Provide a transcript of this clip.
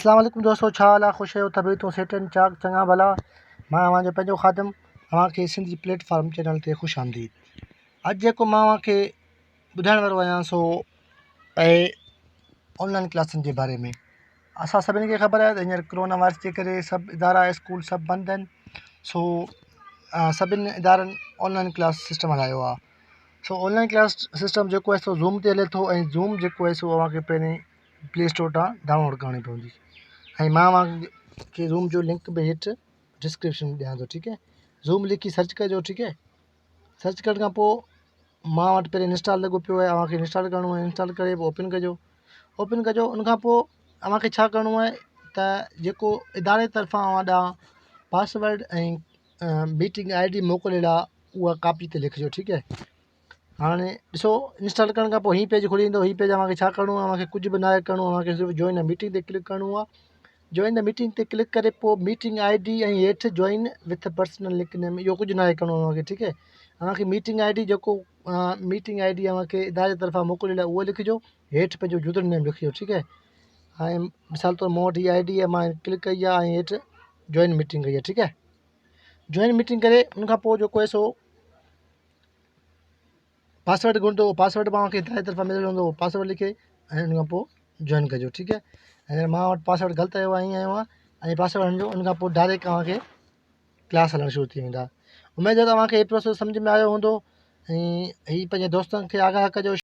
अस्सलाम वालेकुम दोस्तों, छा हाल आहे? ख़ुशि आहियो? तबियतूं सेठ आहिनि? चाक चङा भला। मां तव्हांजो पंहिंजो ख़ादिम तव्हांखे सिंधी प्लेटफॉर्म चैनल ते ख़ुशि आमदीद। अॼु जेको मां तव्हांखे ॿुधाइण वारो आहियां सो आहे ऑनलाइन क्लासनि जे बारे में। असां सभिनी खे ख़बर आहे त हींअर कोरोना वायरस जे करे सभु इदारा स्कूल सभु बंदि आहिनि। सो सभिनी इदारनि ऑनलाइन क्लास सिस्टम हलायो आहे। सो ऑनलाइन क्लास सिस्टम जेको आहे सो ज़ूम ते हले थो, ऐं ज़ूम जेको आहे सो तव्हांखे पहिरीं प्ले स्टोर तां डाउनलोड करणी पवंदी। ऐं मां तव्हांखे ज़ूम जो लिंक बि हेठि डिस्क्रिप्शन में ॾियां थो, ठीकु है। ज़ूम लिखी सर्च कजो, ठीकु है। सर्च करण खां पोइ मां वटि पहिरीं इंस्टॉल लॻो पियो आहे, तव्हांखे इंस्टॉल करिणो आहे। इंस्टॉल करे पोइ ओपन कजो। उनखां पोइ तव्हांखे छा करिणो आहे त जेको इदारे तरफ़ां ॾांहुं पासवर्ड ऐं मीटिंग ID मोकिलियल आहे उहा कॉपी ते लिखिजो, ठीकु है। हाणे ॾिसो, इंस्टॉल करण खां पोइ हीअ पेज खुली ईंदो। हीअ पेज तव्हांखे छा करिणो आहे? तव्हांखे कुझु बि न आहे करिणो, तव्हांखे सिर्फ़ु जॉइन द मीटिंग ते क्लिक करिणो आहे। जॉइन द मीटिंग ते क्लिक करे पोइ मीटिंग ID ऐं हेठि जॉइन विथ पर्सनल लिंक नेम, इहो कुझु न आहे करिणो तव्हांखे, ठीकु है। तव्हांखे मीटिंग ID जेको मीटिंग ID तव्हांखे इदारे तरफ़ां मोकिलियल आहे उहो लिखिजो। हेठि पंहिंजो यूज़र नेम लिखिजो, ठीकु है। ऐं मिसाल तौरु मूं वटि हीअ ID आहे, मां क्लिक कई आहे ऐं हेठि जॉइन मीटिंग कई आहे, ठीकु है। जॉइन मीटिंग करे उनखां पोइ जेको आहे सो पासवर्ड घुरंदो। पासवर्ड तव्हांखे इदारे तरफ़ां मिलियल हूंदो, पासवर्ड लिखे ऐं उनखां पोइ जॉइन कजो, ठीकु है। ऐं मां वटि पासवर्ड ग़लति आयो आहे, ईअं आयो आहे। ऐं पासवर्ड हणिजो, उनखां पोइ डायरेक्ट तव्हांखे क्लास हलणु शुरू थी वेंदा। उमेदु आहे तव्हांखे हीअ प्रोसेस सम्झ में आयो हूंदो। ऐं हीअ पंहिंजे दोस्तनि खे आगाह कजो।